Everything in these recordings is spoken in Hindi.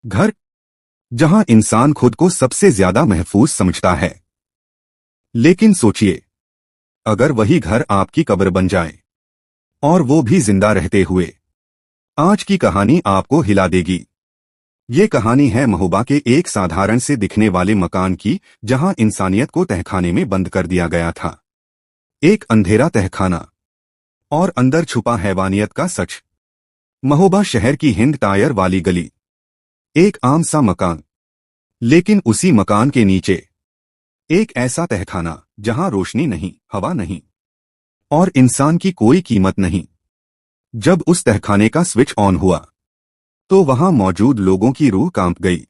घर, जहां इंसान खुद को सबसे ज्यादा महफूज समझता है। लेकिन सोचिए, अगर वही घर आपकी कब्र बन जाए, और वो भी जिंदा रहते हुए। आज की कहानी आपको हिला देगी। ये कहानी है महोबा के एक साधारण से दिखने वाले मकान की, जहां इंसानियत को तहखाने में बंद कर दिया गया था। एक अंधेरा तहखाना, और अंदर छुपा हैवानियत का सच। महोबा शहर की हिंद टायर वाली गली। एक आम सा मकान, लेकिन उसी मकान के नीचे एक ऐसा तहखाना जहां रोशनी नहीं, हवा नहीं, और इंसान की कोई कीमत नहीं। जब उस तहखाने का स्विच ऑन हुआ, तो वहां मौजूद लोगों की रूह कांप गई।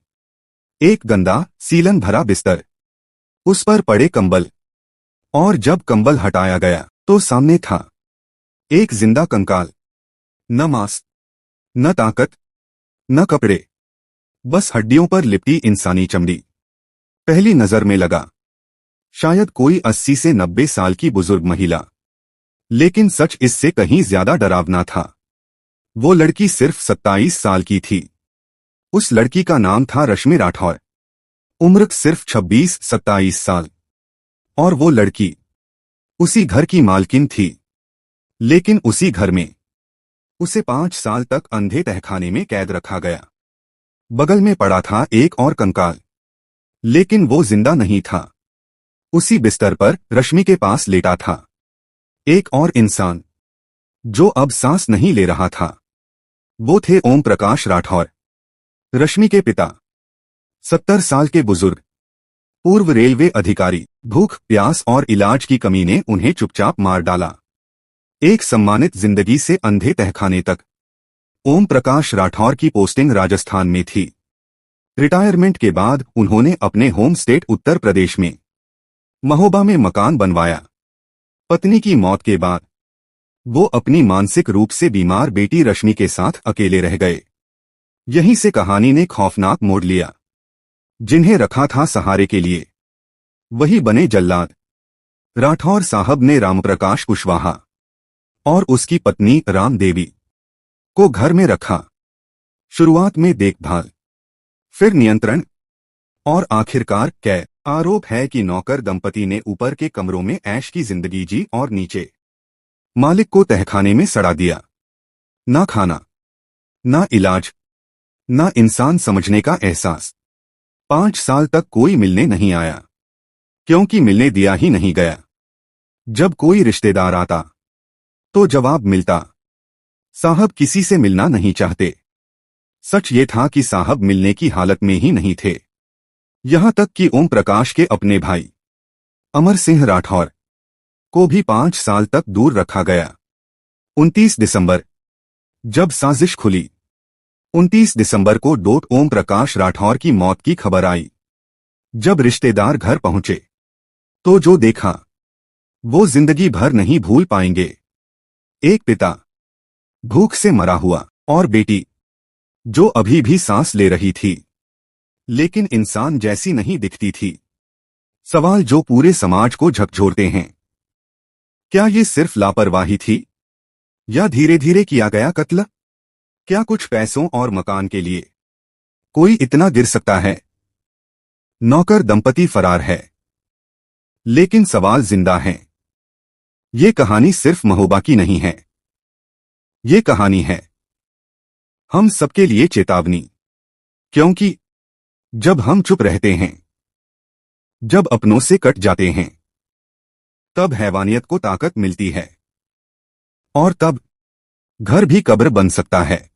एक गंदा, सीलन भरा बिस्तर, उस पर पड़े कंबल, और जब कंबल हटाया गया, तो सामने था एक जिंदा कंकाल। न मांस, न ताकत, न कपड़े, बस हड्डियों पर लिपटी इंसानी चमड़ी। पहली नजर में लगा शायद कोई 80 से 90 साल की बुजुर्ग महिला, लेकिन सच इससे कहीं ज्यादा डरावना था। वो लड़की सिर्फ 27 साल की थी। उस लड़की का नाम था रश्मि राठौर। उम्र सिर्फ 26-27 साल। और वो लड़की उसी घर की मालकिन थी। लेकिन उसी घर में उसे 5 साल तक अंधे तहखाने में कैद रखा गया। बगल में पड़ा था एक और कंकाल, लेकिन वो जिंदा नहीं था। उसी बिस्तर पर रश्मि के पास लेटा था एक और इंसान, जो अब सांस नहीं ले रहा था। वो थे ओम प्रकाश राठौर, रश्मि के पिता। 70 साल के बुजुर्ग, पूर्व रेलवे अधिकारी। भूख, प्यास और इलाज की कमी ने उन्हें चुपचाप मार डाला। एक सम्मानित जिंदगी से अंधे तहखाने तक। ओम प्रकाश राठौर की पोस्टिंग राजस्थान में थी। रिटायरमेंट के बाद उन्होंने अपने होम स्टेट उत्तर प्रदेश में महोबा में मकान बनवाया। पत्नी की मौत के बाद वो अपनी मानसिक रूप से बीमार बेटी रश्मि के साथ अकेले रह गए। यहीं से कहानी ने खौफनाक मोड़ लिया। जिन्हें रखा था सहारे के लिए, वही बने जल्लाद। राठौर साहब ने रामप्रकाश कुशवाहा और उसकी पत्नी राम देवी को घर में रखा। शुरुआत में देखभाल, फिर नियंत्रण, और आखिरकार कैद। आरोप है कि नौकर दंपति ने ऊपर के कमरों में ऐश की जिंदगी जी और नीचे मालिक को तहखाने में सड़ा दिया। ना खाना, ना इलाज, ना इंसान समझने का एहसास। 5 साल तक कोई मिलने नहीं आया, क्योंकि मिलने दिया ही नहीं गया। जब कोई रिश्तेदार आता, तो जवाब मिलता, साहब किसी से मिलना नहीं चाहते। सच ये था कि साहब मिलने की हालत में ही नहीं थे। यहां तक कि ओम प्रकाश के अपने भाई अमर सिंह राठौर को भी 5 साल तक दूर रखा गया। 29 दिसंबर, जब साजिश खुली, 29 दिसंबर को डोट ओम प्रकाश राठौर की मौत की खबर आई। जब रिश्तेदार घर पहुंचे, तो जो देखा वो जिंदगी भर नहीं भूल पाएंगे। एक पिता भूख से मरा हुआ, और बेटी जो अभी भी सांस ले रही थी, लेकिन इंसान जैसी नहीं दिखती थी। सवाल जो पूरे समाज को झकझोरते हैं, क्या ये सिर्फ लापरवाही थी, या धीरे धीरे किया गया कत्ल? क्या कुछ पैसों और मकान के लिए कोई इतना गिर सकता है? नौकर दंपति फरार है, लेकिन सवाल जिंदा है। ये कहानी सिर्फ महोबा की नहीं है। ये कहानी है हम सबके लिए चेतावनी। क्योंकि जब हम चुप रहते हैं, जब अपनों से कट जाते हैं, तब हैवानियत को ताकत मिलती है। और तब घर भी कब्र बन सकता है।